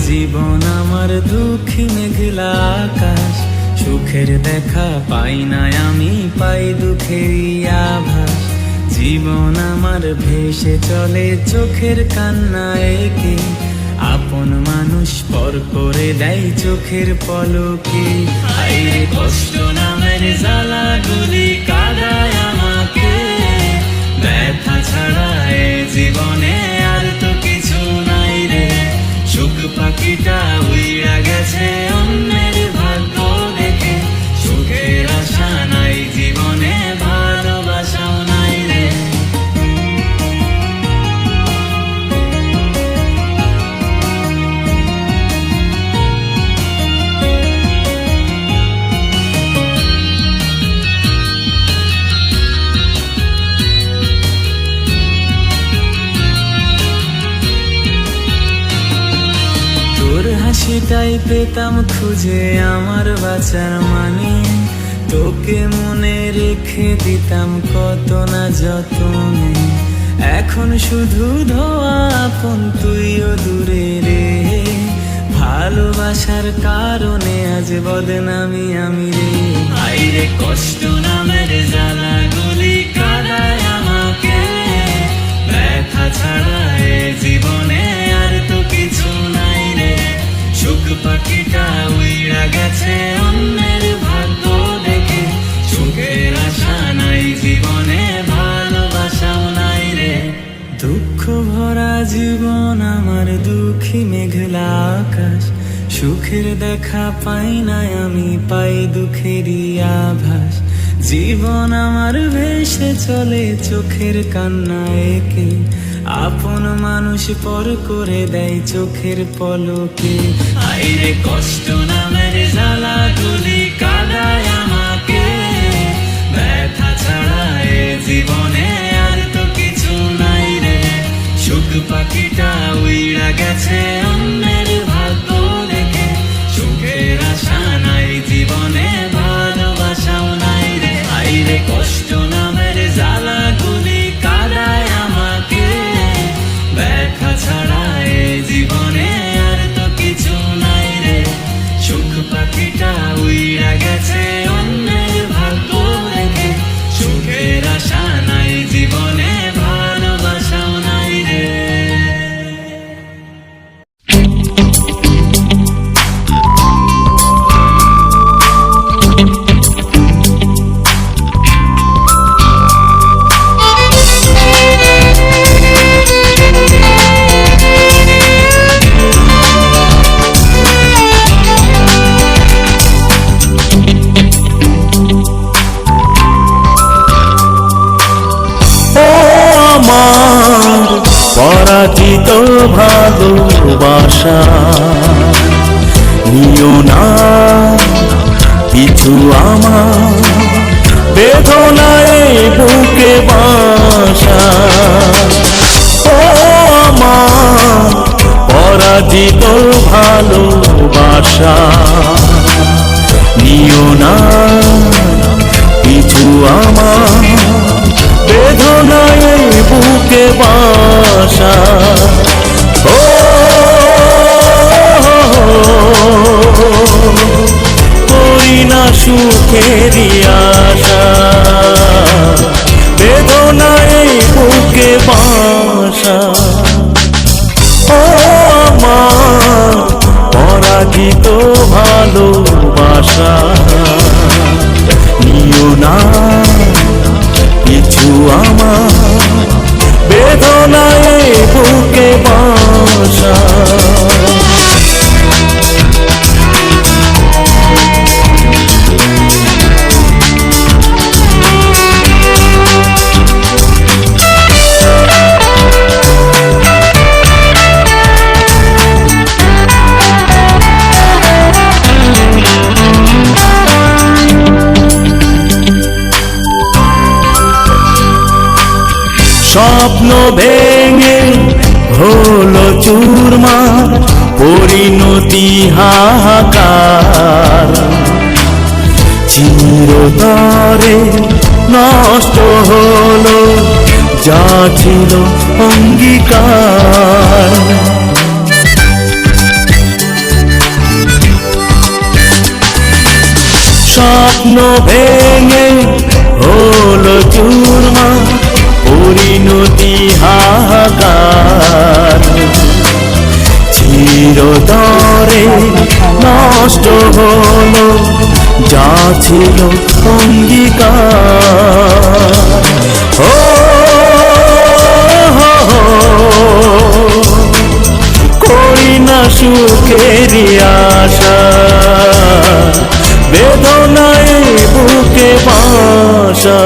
জীবন আমার দুঃখী মেঘলা আকাশ, সুখের দেখা পাই না আমি, পাই দুঃখেরই আভাস। জীবন আমার ভেসে চলে চোখের কান্না এঁকে, আপন মানুষ পর করে দেয় চোখের পলকে। আইরে কষ্ট নামের জ্বালাগুলি কাদায় আমাকে, ব্যথা ছাড়া এ জীবনে আর তো কিছু নাই রে। সুখ পাখিটা উইড়া গেছে অন্যের ভাগ্য দেখে, সুখের আশা নাই জীবনে, ভালোবাসাও নাই রে। তোর হাসিটাই পেতাম খুঁজে আমার বাঁচার মানে, তোকে মনে রেখে দিতাম কত না যতনে। এখন শুধু ধোয়া আপন, তুইও দূরে রে। ভালোবাসার কারণে আজ বদনামি আমি রে। আইরে কষ্ট নামের জ্বালাগুলি কাদায় আমাকে, ব্যথা ছাড়া এ জীবনে আর তো কিছু নাই রে। সুখ পাখিটা উইড়া গেছে অন্যের ভাগ্য দেখে, সুখের আশা নাই জীবনে, ভালোবাসাও নাই রে। দুঃখ ভরা জীবন আমার দুঃখী মেঘলা আকাশ, সুখের দেখা পাই না আমি, পাই দুঃখেরই আভাস। জীবন আমার ভেসে চলে চোখের কান্না এঁকে, আপন মানুষ পর করে দেয় চোখের পলকে। আইরে কষ্ট নামের জ্বালাগুলি কাদায় আমাকে, ব্যথা ছাড়া এ জীবনে আর তো কিছু নাই রে। সুখ পাখিটা উইড়া গেছে অন্যের ভাগ্য দেখে, সুখের আশা নাই জীবনে, ভালোবাসাও নাই রে। আইরে কষ্ট নামের জ্বালাগুলি কাদায় আমাকে, ব্যথা ছাড়া এ জীবনে আর তো কিছু নাই রে। সুখ পাখিটা উইড়া গেছে অন্যের ভাগ্য দেখে, সুখের আশা নাই জীবনে, ভালোবাসাও নাই রে। পরাজিত ভালোবাসা নিও না পিছু আমার, বেদনায় বুকে বাসা। ও আমার পরাজিত ভালোবাসা নিও না পিছু আমার, বেদনায় বুকে বাসা। ও করি না সুখেরই আশা, বেদনায় বুকে বাসা। ও আমার পরাজিত ভালোবাসা নিও না কিছু আমার, বেদনায় বুকে বাসা। স্বপ্ন ভেঙে হলো চুরমার, পরিণতি হাহাকার। চিরতরে নষ্ট হলো যা ছিল অঙ্গীকার। স্বপ্ন ভেঙে হলো চুরমার, পরিণতি হাহাকার। চিরতরে নষ্ট হলো যা ছিল অঙ্গীকার। ও করি না সুখেরই আশা, বেদনায় বুকে বাসা।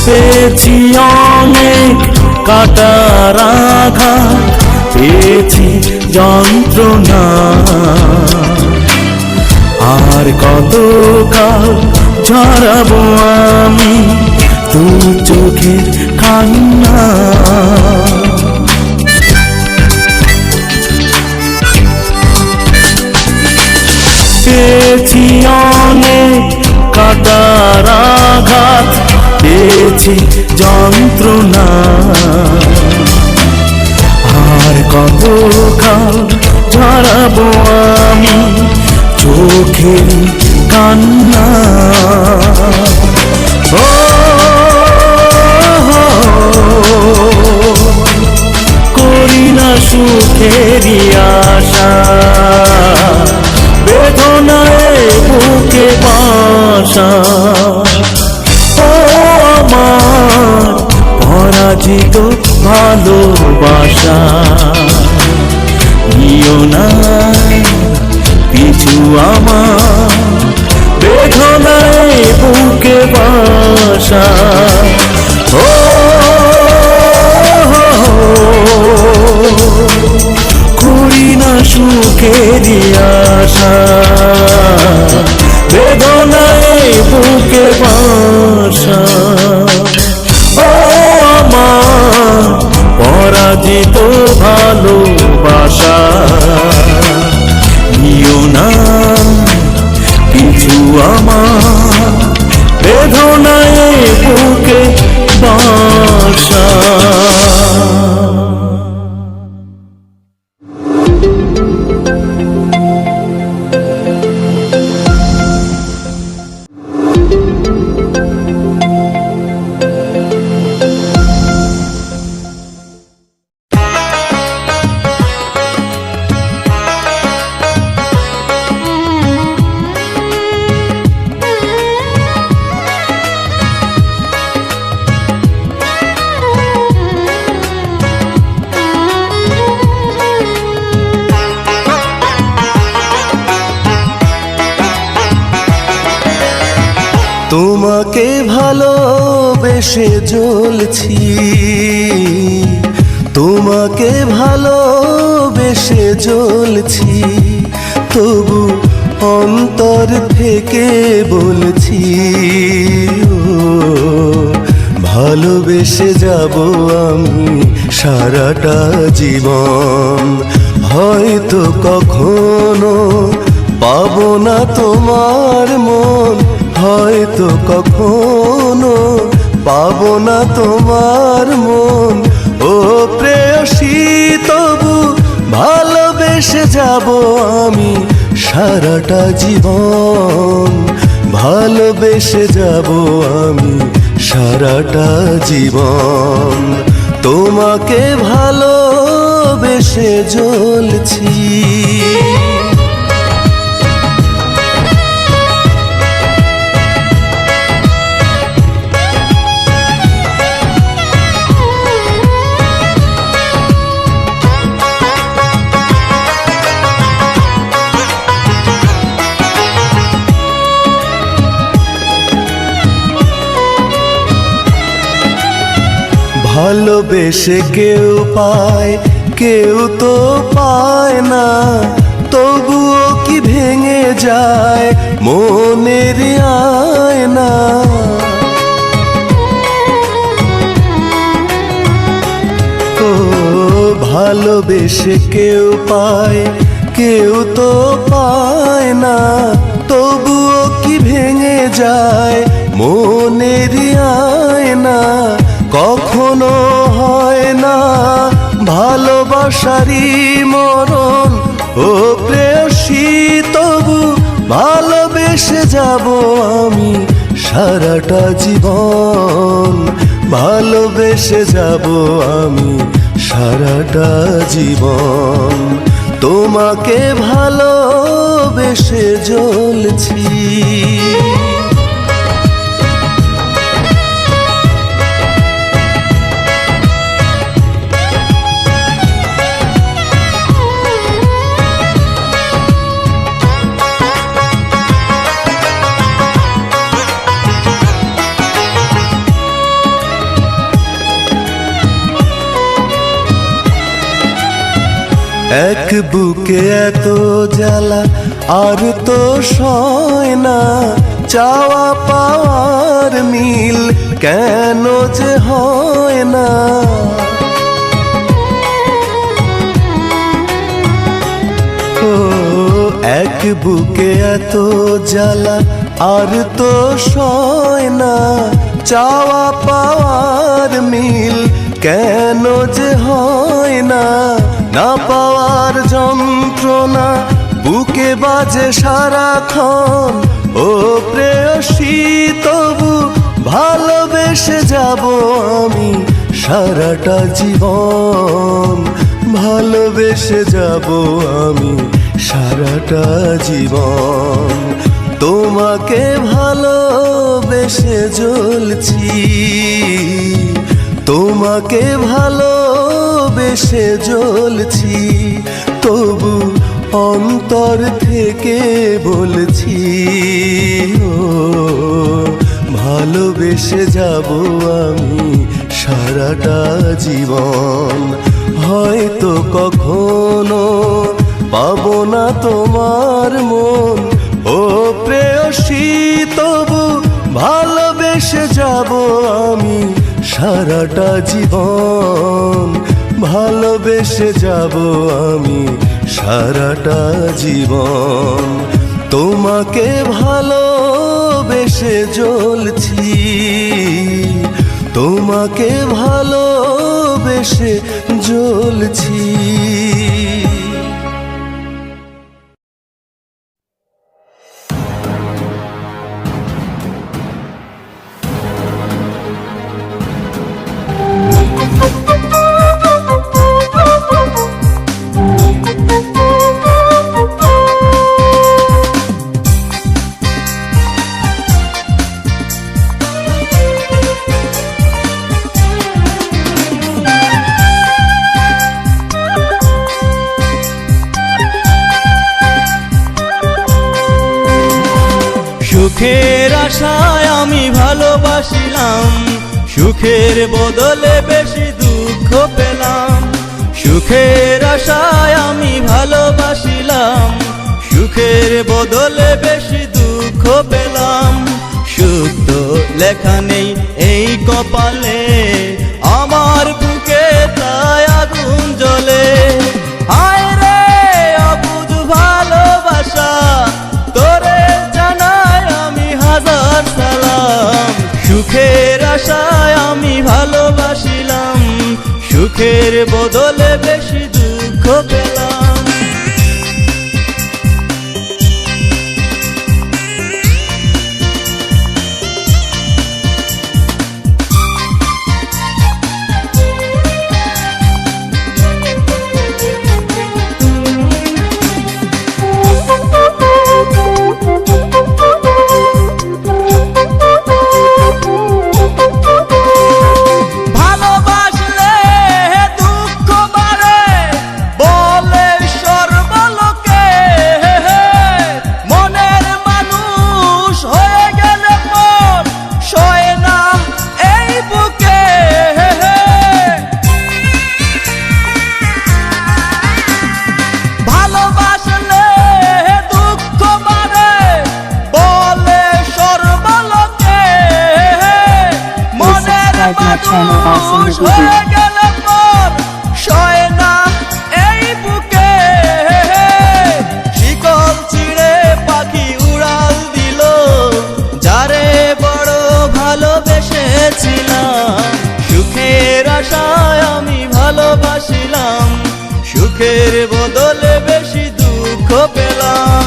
পেয়েছি অনেক কাটার আঘাত, পেয়েছি যন্ত্রণা, আর কতকাল ঝরাবো আমি দু চোখের কান্না। পেয়েছি অনেক কাটার আঘাত, পেয়েছি যন্ত্রণা, আর কতকাল ঝরাবো আমি চোখের কান্না। ও করি না সুখেরই আশা, বেদনায় বুকে বাসা। আমার পরাজিত ভালোবাসা, নিও না পিছু আমার, বেদনায় বুকে বাসা। ও করি না সুখেরই আশা, বেদনায় বুকে বাসা। ও আমার পরাজিত ভালোবাসা, নিও না পিছু আমার, বেদনায় বুকে বাসা। তোমাকে ভালোবেসে জ্বলছি, তোমাকে ভালোবেসে জ্বলছি, তবু অন্তর থেকে বলছি ও ভালোবেসে যাব আমি সারাটা জীবন। হয়তো কখনো পাবো না তোমার মন, হয়তো কখনো পাবো না তোমার মন। ও প্রেয়সী তবু ভালোবেসে যাব আমি সারাটা জীবন, ভালোবেসে যাব আমি সারাটা জীবন। তোমাকে ভালোবেসে জ্বলছি। ভালোবেসে কেউ পায়, কেউ তো পায় না, তবুও কি ভেঙে যায় মনের আয়না। ভালোবেসে কেউ পায় কেউ তো পায় না, তবুও কি ভেঙে যায় মনের আয়না। কখনো হয় না ভালোবাসারই মরণ, ও প্রেয়সী তবু ভালোবেসে যাব আমি সারাটা জীবন। ভালোবেসে যাব আমি সারাটা জীবন। তোমাকে ভালোবেসে জ্বলছি। এক বুকে এত জ্বালা আর তো সয় না, চাওয়া পাওয়ার মিল কেন যে হয় না। ও এক বুকে এত জ্বালা আর তো সয় না, চাওয়া পাওয়ার মিল কেন যে হয় না। না পাওয়ার যন্ত্রণা বুকে বাজে সারাক্ষণ, ও প্রেয়সী তবু ভালোবেসে যাব আমি সারাটা জীবন। ভালোবেসে যাব আমি সারাটা জীবন। তোমাকে ভালোবেসে জ্বলছি, তোমাকে ভালোবেসে জ্বলছি। তবু অন্তর থেকে বলছি, ও ভালোবেসে যাব আমি সারাটা জীবন। হয়তো কখনো পাবো না তোমার মন, ও প্রেয়সী তবু ভালোবেসে যাব আমি সারাটা জীবন। ভালোবেসে যাব আমি সারাটা জীবন। তোমাকে ভালোবেসে জ্বলছি, তোমাকে ভালোবেসে জ্বলছি। সুখের আশায় আমি ভালোবাসিলাম, সুখের বদলে বেশি দুঃখ পেলাম। সুখের আশায় আমি ভালোবাসিলাম, সুখের বদলে বেশি দুঃখ পেলাম। সুখ তো লেখা নেই এই কপালে, আমার বুকে তাই আগুন জ্বলে। হায় রে অবুঝ ভালোবাসা, তোরে জানাই আমি হাজার সালাম। সুখের আশায় আমি ভালোবাসিলাম, সুখের বদলে বেশি দুঃখ পেলাম। ভালোবাসলে দুঃখ বাড়ে, বল সুখের বদলে বেশি দুঃখ পেলাম।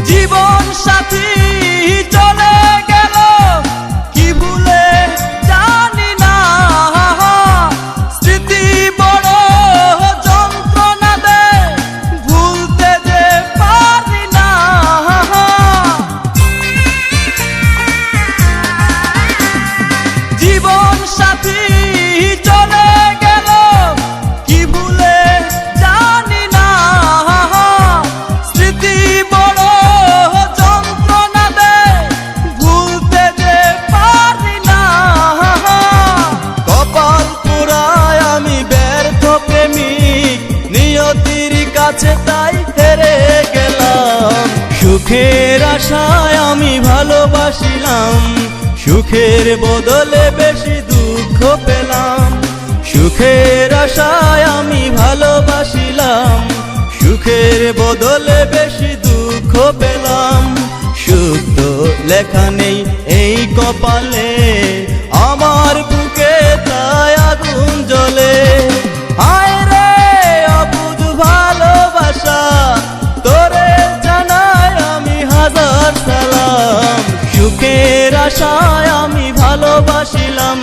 জীবন সাথী চলে গেল কি ভুলে জানি না, স্মৃতি বড় যন্ত্রণা দেয় ভুলতে যে পারি না। জীবন সাথী চলে গেল কি ভুলে জানি না, স্মৃতি বড় যন্ত্রণা দেয় ভুলতে যে পারি না। কপাল পোড়ায় আমি ব্যর্থ প্রেমিক, নিয়তির কাছে তাই হেরে গেলাম। সুখের আশায় আমি ভালোবাসিলাম, সুখের বদলে বেশি দুঃখ পেলাম। সুখের আশায় আমি ভালোবাসিলাম, সুখের বদলে বেশি দুঃখ পেলাম। সুখ তো লেখা নেই এই কপালে, আমার বুকে তাই আগুন জ্বলে। হায় রে অবুঝ ভালোবাসা, তোরে জানাই আমি হাজার সালাম। সুখের আশায় আমি ভালোবাসিলাম,